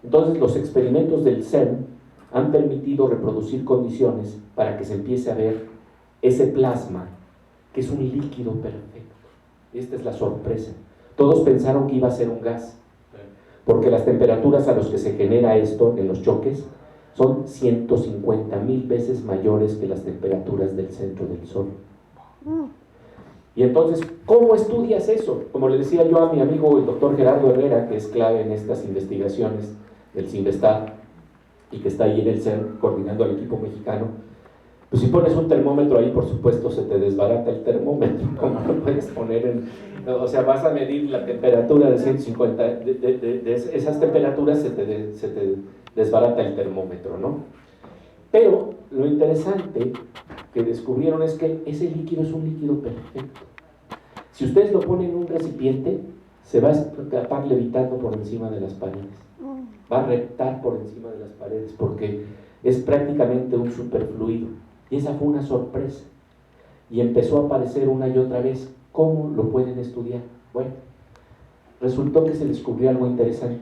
Entonces los experimentos del CERN han permitido reproducir condiciones para que se empiece a ver ese plasma, que es un líquido perfecto. Esta es la sorpresa. Todos pensaron que iba a ser un gas, porque las temperaturas a las que se genera esto en los choques son 150,000 veces mayores que las temperaturas del centro del Sol. Y entonces, ¿cómo estudias eso? Como le decía yo a mi amigo el doctor Gerardo Herrera, que es clave en estas investigaciones del CINVESTAD y que está ahí en el CERN coordinando al equipo mexicano, pues si pones un termómetro ahí, por supuesto, se te desbarata el termómetro. ¿Cómo lo puedes poner en...? O sea, vas a medir la temperatura de 150, de esas temperaturas se te desbarata el termómetro, ¿no? Pero lo interesante que descubrieron es que ese líquido es un líquido perfecto. Si ustedes lo ponen en un recipiente, se va a escapar levitando por encima de las paredes. Va a reptar por encima de las paredes porque es prácticamente un superfluido. Y esa fue una sorpresa. Y empezó a aparecer una y otra vez. ¿Cómo lo pueden estudiar? Bueno, resultó que se descubrió algo interesante.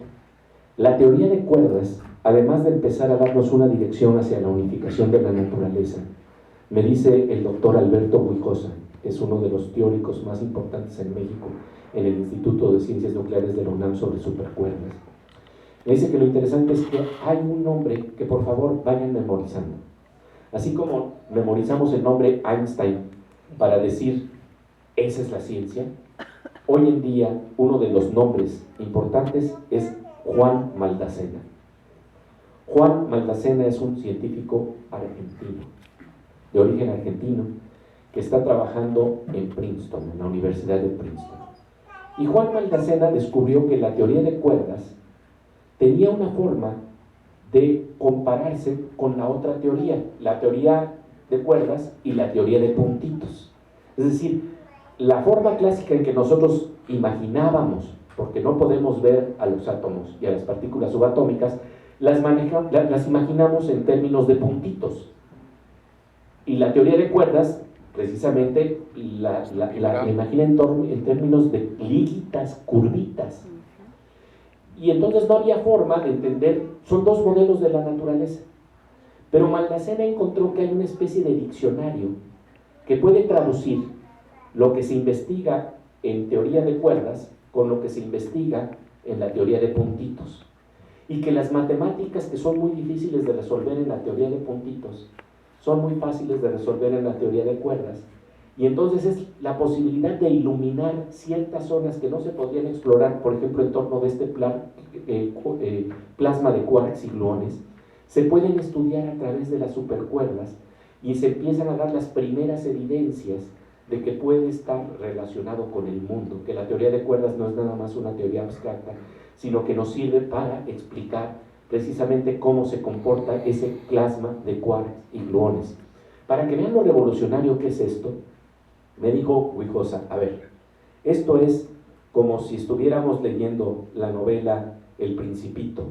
La teoría de cuerdas, además de empezar a darnos una dirección hacia la unificación de la naturaleza, me dice el doctor Alberto Guijosa, que es uno de los teóricos más importantes en México, en el Instituto de Ciencias Nucleares de la UNAM sobre supercuerdas. Me dice que lo interesante es que hay un nombre que por favor vayan memorizando. Así como memorizamos el nombre Einstein para decir, esa es la ciencia, hoy en día uno de los nombres importantes es Juan Maldacena. Juan Maldacena es un científico argentino, de origen argentino, que está trabajando en Princeton, en la Universidad de Princeton. Y Juan Maldacena descubrió que la teoría de cuerdas tenía una forma de compararse con la otra teoría, la teoría de cuerdas y la teoría de puntitos. Es decir, la forma clásica en que nosotros imaginábamos, porque no podemos ver a los átomos y a las partículas subatómicas, las imaginamos en términos de puntitos. Y la teoría de cuerdas, precisamente, la imagina en términos de liguitas, curvitas. Y entonces no había forma de entender, son dos modelos de la naturaleza. Pero Maldacena encontró que hay una especie de diccionario que puede traducir lo que se investiga en teoría de cuerdas con lo que se investiga en la teoría de puntitos. Y que las matemáticas que son muy difíciles de resolver en la teoría de puntitos son muy fáciles de resolver en la teoría de cuerdas. Y entonces es la posibilidad de iluminar ciertas zonas que no se podían explorar, por ejemplo, en torno de este plasma de quarks y gluones, se pueden estudiar a través de las supercuerdas y se empiezan a dar las primeras evidencias de que puede estar relacionado con el mundo, que la teoría de cuerdas no es nada más una teoría abstracta, sino que nos sirve para explicar precisamente cómo se comporta ese plasma de quarks y gluones. Para que vean lo revolucionario que es esto, me dijo Guijosa, a ver, esto es como si estuviéramos leyendo la novela El Principito,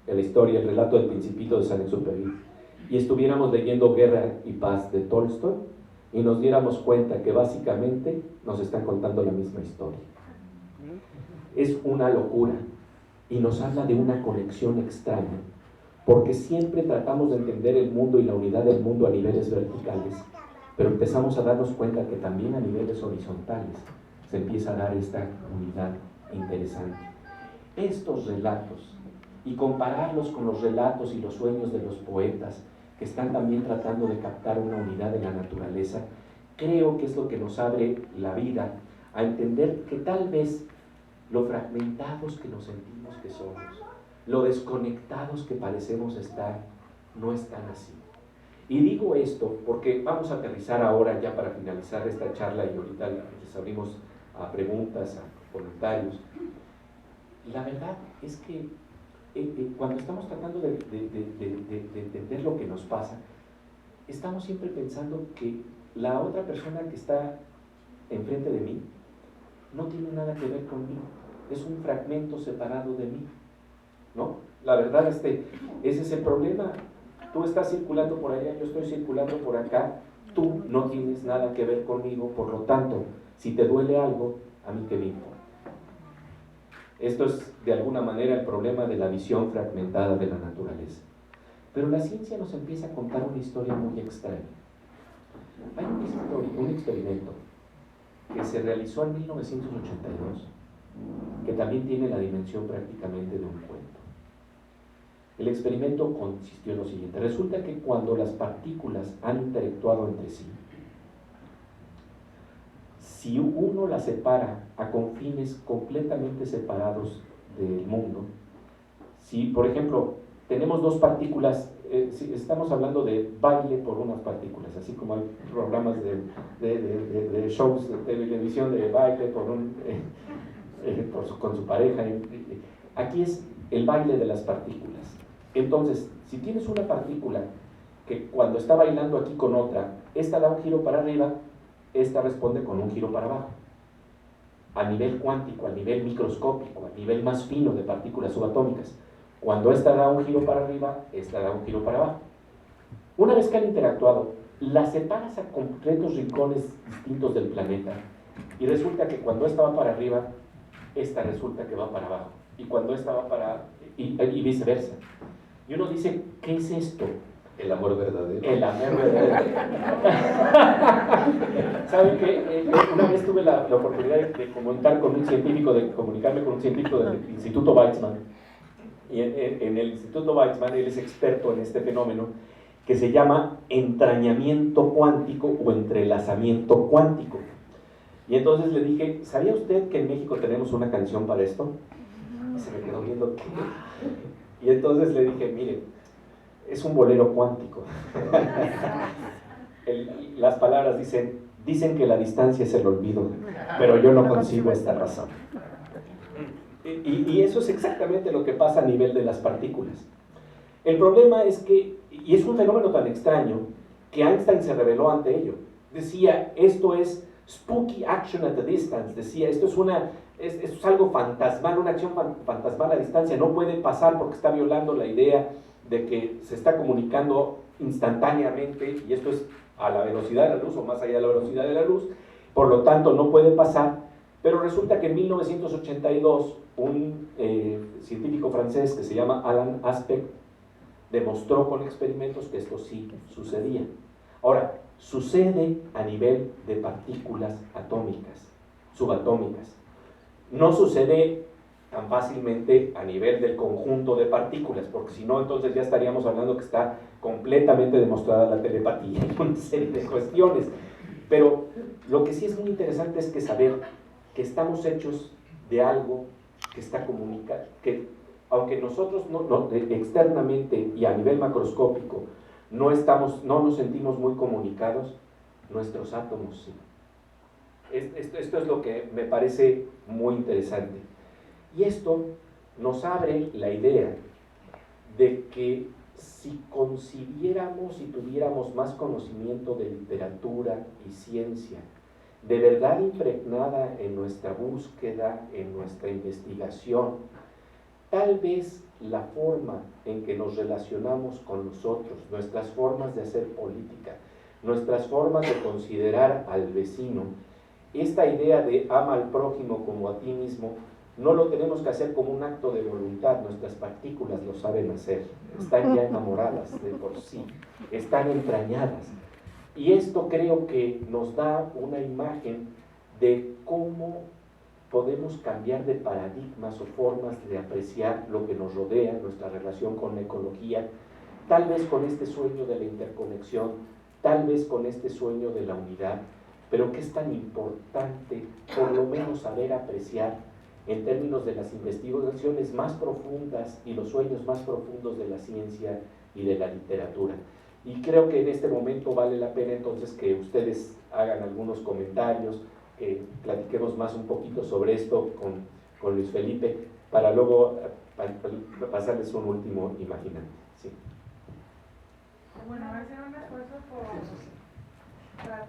la historia, el relato del Principito de Saint-Exupéry, y estuviéramos leyendo Guerra y Paz de Tolstoy, y nos diéramos cuenta que básicamente nos están contando la misma historia. Es una locura, y nos habla de una conexión extraña, porque siempre tratamos de entender el mundo y la unidad del mundo a niveles verticales, pero empezamos a darnos cuenta que también a niveles horizontales se empieza a dar esta unidad interesante. Estos relatos, y compararlos con los relatos y los sueños de los poetas, que están también tratando de captar una unidad de la naturaleza, creo que es lo que nos abre la vida a entender que tal vez lo fragmentados que nos sentimos que somos, lo desconectados que parecemos estar, no están así. Y digo esto porque vamos a aterrizar ahora ya para finalizar esta charla y ahorita les abrimos a preguntas, a comentarios. La verdad es que cuando estamos tratando de entender lo que nos pasa, estamos siempre pensando que la otra persona que está enfrente de mí no tiene nada que ver conmigo, es un fragmento separado de mí, ¿no? La verdad, ese es el problema. Tú estás circulando por allá, yo estoy circulando por acá, tú no tienes nada que ver conmigo, por lo tanto, si te duele algo, a mí qué me importa. Esto es de alguna manera el problema de la visión fragmentada de la naturaleza. Pero la ciencia nos empieza a contar una historia muy extraña. Hay un experimento que se realizó en 1982, que también tiene la dimensión prácticamente de un cuento. El experimento consistió en lo siguiente. Resulta que cuando las partículas han interactuado entre sí, si uno las separa a confines completamente separados del mundo, si por ejemplo tenemos dos partículas, si estamos hablando de baile por unas partículas, así como hay programas de shows de televisión de baile por con su pareja, aquí es el baile de las partículas. Entonces, si tienes una partícula que cuando está bailando aquí con otra, esta da un giro para arriba, esta responde con un giro para abajo. A nivel cuántico, a nivel microscópico, a nivel más fino de partículas subatómicas. Cuando esta da un giro para arriba, esta da un giro para abajo. Una vez que han interactuado, las separas a concretos rincones distintos del planeta y resulta que cuando esta va para arriba, esta resulta que va para abajo. Y cuando esta va para... y viceversa. Y uno dice, ¿qué es esto? El amor verdadero. El amor verdadero. ¿Saben qué? Una vez tuve la oportunidad de comunicarme con un científico del Instituto Weizmann. Y en el Instituto Weizmann él es experto en este fenómeno que se llama entrañamiento cuántico o entrelazamiento cuántico. Y entonces le dije, ¿sabía usted que en México tenemos una canción para esto? Y se me quedó viendo. Y entonces le dije, mire, es un bolero cuántico. Las palabras dicen que la distancia es el olvido, pero yo no consigo esta razón. Y eso es exactamente lo que pasa a nivel de las partículas. El problema es que, y es un fenómeno tan extraño, que Einstein se rebeló ante ello. Decía, esto es spooky action at a distance. Decía, esto es algo fantasmal, una acción fantasmal a distancia. No puede pasar porque está violando la idea de que se está comunicando instantáneamente, y esto es a la velocidad de la luz o más allá de la velocidad de la luz, por lo tanto no puede pasar. Pero resulta que en 1982 un científico francés que se llama Alain Aspect demostró con experimentos que esto sí sucedía. Ahora, sucede a nivel de partículas atómicas, subatómicas. No sucede tan fácilmente a nivel del conjunto de partículas, porque si no, entonces ya estaríamos hablando que está completamente demostrada la telepatía y una serie de cuestiones. Pero lo que sí es muy interesante es que saber que estamos hechos de algo que está comunicado, que aunque nosotros externamente y a nivel macroscópico no nos sentimos muy comunicados, nuestros átomos sí. Esto es lo que me parece muy interesante. Y esto nos abre la idea de que si concibiéramos y tuviéramos más conocimiento de literatura y ciencia, de verdad impregnada en nuestra búsqueda, en nuestra investigación, tal vez la forma en que nos relacionamos con nosotros, nuestras formas de hacer política, nuestras formas de considerar al vecino, esta idea de ama al prójimo como a ti mismo, no lo tenemos que hacer como un acto de voluntad, nuestras partículas lo saben hacer, están ya enamoradas de por sí, están entrañadas. Y esto creo que nos da una imagen de cómo podemos cambiar de paradigmas o formas de apreciar lo que nos rodea, nuestra relación con la ecología, tal vez con este sueño de la interconexión, tal vez con este sueño de la unidad, pero que es tan importante por lo menos saber apreciar en términos de las investigaciones más profundas y los sueños más profundos de la ciencia y de la literatura. Y creo que en este momento vale la pena entonces que ustedes hagan algunos comentarios, que platiquemos más un poquito sobre esto con Luis Felipe, para luego pasarles un último imaginante. Sí. Bueno, va a ser un esfuerzo por tratar